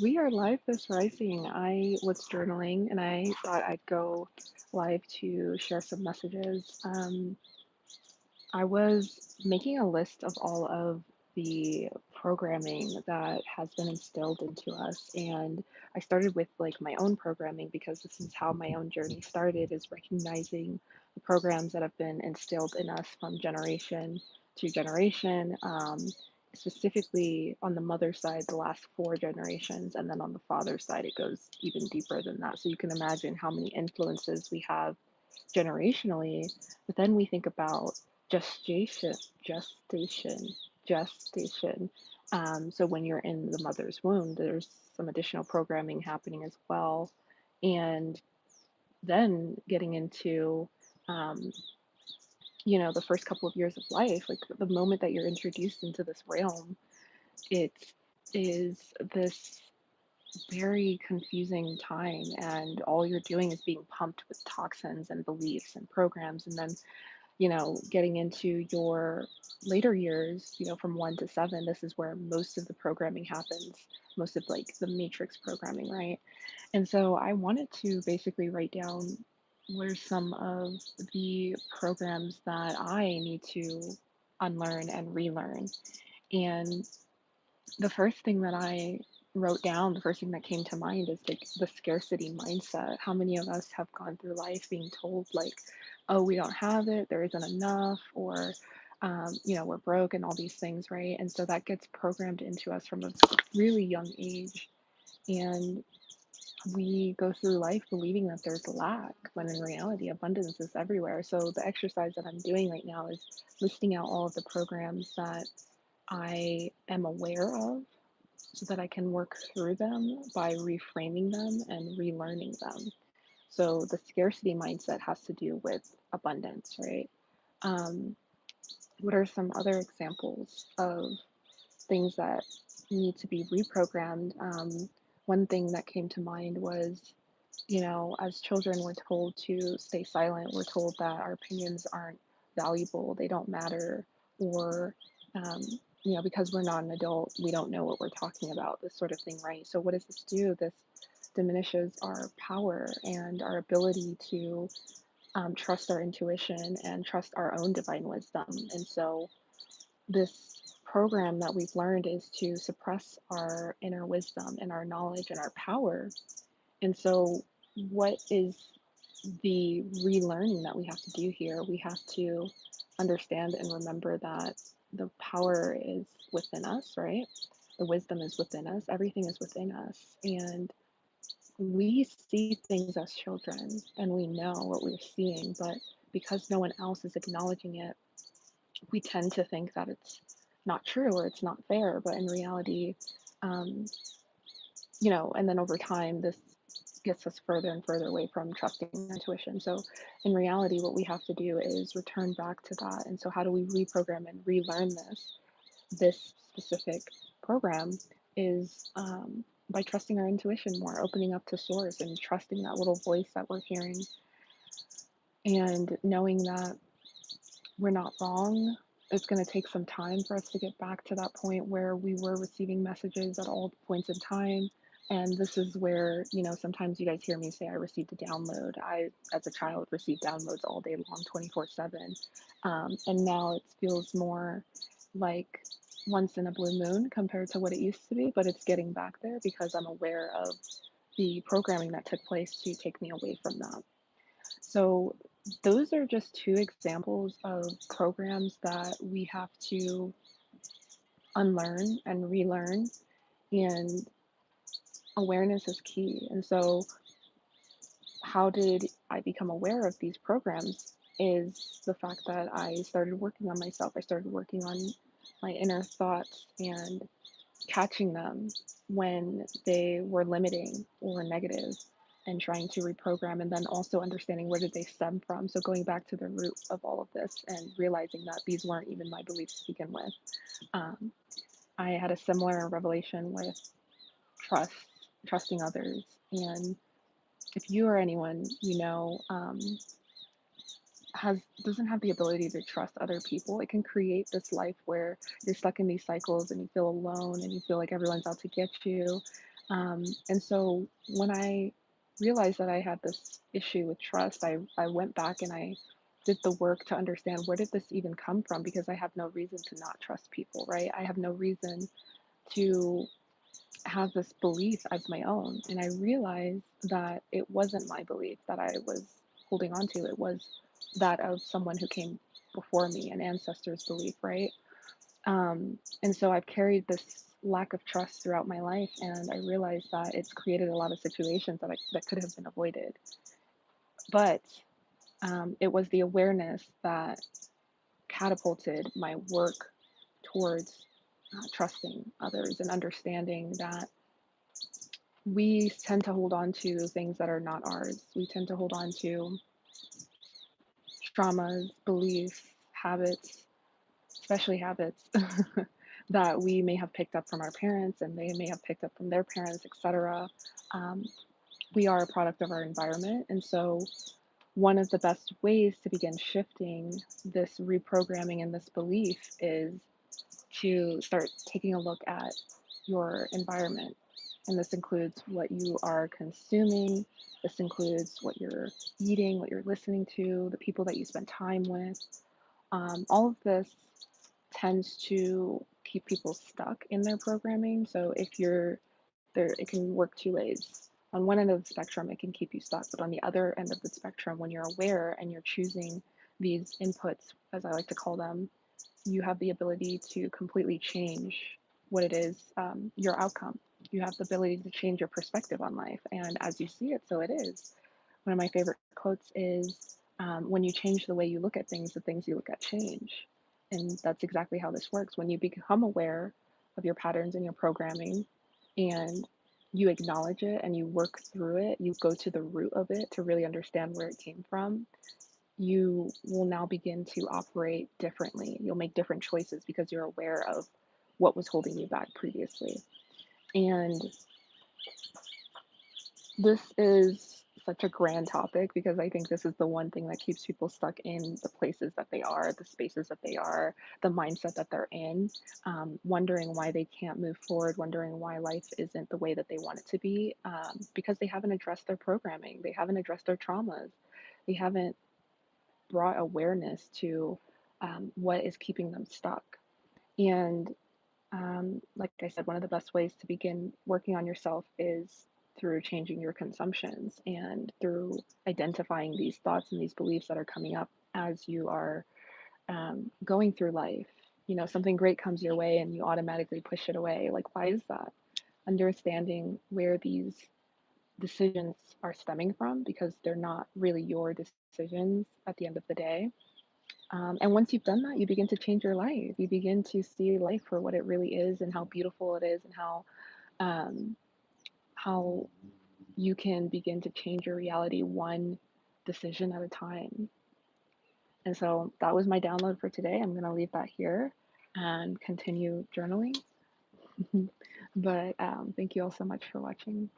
We are live this rising. I was journaling and I thought I'd go live to share some messages. I was making a list of all of the programming that has been instilled into us, and I started with like my own programming because this is how my own journey started, is recognizing the programs that have been instilled in us from generation to generation. Specifically on the mother side, the last four generations, and then on the father side, it goes even deeper than that. So you can imagine how many influences we have generationally, but then we think about gestation, gestation, gestation. So when you're in the mother's womb, there's some additional programming happening as well. And then getting into, um, the first couple of years of life, like the moment that you're introduced into this realm, it is this very confusing time, and all you're doing is being pumped with toxins and beliefs and programs. And then getting into your later years, from 1 to 7, this is where most of the programming happens, most of like the matrix programming, right? And so I wanted to basically write down what are some of the programs that I need to unlearn and relearn. And the first thing that I wrote down, the first thing that came to mind is like the scarcity mindset. How many of us have gone through life being told, like, oh, we don't have it, there isn't enough, or, we're broke and all these things, right? And so that gets programmed into us from a really young age. And we go through life believing that there's lack, when in reality, abundance is everywhere. So the exercise that I'm doing right now is listing out all of the programs that I am aware of so that I can work through them by reframing them and relearning them. So the scarcity mindset has to do with abundance, right? Um, what are some other examples of things that need to be reprogrammed? One thing that came to mind was, as children, we're told to stay silent. We're told that our opinions aren't valuable, they don't matter, or, um, because we're not an adult, we don't know what we're talking about, this sort of thing, right? So, what does this do? This diminishes our power and our ability to trust our intuition and trust our own divine wisdom. And so, this program that we've learned is to suppress our inner wisdom and our knowledge and our power. And so, what is the relearning that we have to do here? We have to understand and remember that the power is within us, right? The wisdom is within us, everything is within us. And we see things as children and we know what we're seeing, but because no one else is acknowledging it, we tend to think that it's not true or it's not fair. But in reality, um, and then over time, this gets us further and further away from trusting our intuition. So, in reality, what we have to do is return back to that. And so, how do we reprogram and relearn this? This specific program is by trusting our intuition more, opening up to source and trusting that little voice that we're hearing, and knowing that we're not wrong. It's going to take some time for us to get back to that point where we were receiving messages at all points in time. And this is where, sometimes you guys hear me say I received a download. I, as a child, received downloads all day long, 24/7. And now it feels more like once in a blue moon compared to what it used to be, but it's getting back there because I'm aware of the programming that took place to take me away from that. So those are just two examples of programs that we have to unlearn and relearn, and awareness is key. And so how did I become aware of these programs is the fact that I started working on myself. I started working on my inner thoughts and catching them when they were limiting or negative, and trying to reprogram, and then also understanding where did they stem from. So going back to the root of all of this and realizing that these weren't even my beliefs to begin with. um, I had a similar revelation with trust, trusting others. And if you or anyone has doesn't have the ability to trust other people, it can create this life where you're stuck in these cycles and you feel alone and you feel like everyone's out to get you. And so when I realized that I had this issue with trust, I went back and I did the work to understand where did this even come from because I have no reason to not trust people, right? I have no reason to have this belief as my own. And I realized that it wasn't my belief that I was holding on to, it was that of someone who came before me, an ancestor's belief, right? And so I've carried this lack of trust throughout my life, and I realized that it's created a lot of situations that could have been avoided. But it was the awareness that catapulted my work towards trusting others and understanding that we tend to hold on to things that are not ours. We tend to hold on to traumas, beliefs, habits, especially habits that we may have picked up from our parents and they may have picked up from their parents, etc. Um, we are a product of our environment. And so, one of the best ways to begin shifting this reprogramming and this belief is to start taking a look at your environment. And this includes what you are consuming, this includes what you're eating, what you're listening to, the people that you spend time with. All of this tends to keep people stuck in their programming. So if you're there, it can work two ways. On one end of the spectrum, it can keep you stuck, but on the other end of the spectrum, when you're aware and you're choosing these inputs, as I like to call them, you have the ability to completely change what it is, your outcome. You have the ability to change your perspective on life. And as you see it, so it is. One of my favorite quotes is when you change the way you look at things, the things you look at change. And that's exactly how this works. When you become aware of your patterns and your programming and you acknowledge it and you work through it, you go to the root of it to really understand where it came from, you will now begin to operate differently. You'll make different choices because you're aware of what was holding you back previously. And this is such a grand topic because I think this is the one thing that keeps people stuck in the places that they are, the spaces that they are, the mindset that they're in, wondering why they can't move forward, wondering why life isn't the way that they want it to be, because they haven't addressed their programming, they haven't addressed their traumas, they haven't brought awareness to what is keeping them stuck. And like I said, one of the best ways to begin working on yourself is through changing your consumptions and through identifying these thoughts and these beliefs that are coming up as you are going through life. You know, something great comes your way and you automatically push it away. Like, why is that? Understanding where these decisions are stemming from because they're not really your decisions at the end of the day. And once you've done that, you begin to change your life. You begin to see life for what it really is and how beautiful it is and um, how you can begin to change your reality one decision at a time. And so that was my download for today. I'm going to leave that here and continue journaling. But thank you all so much for watching.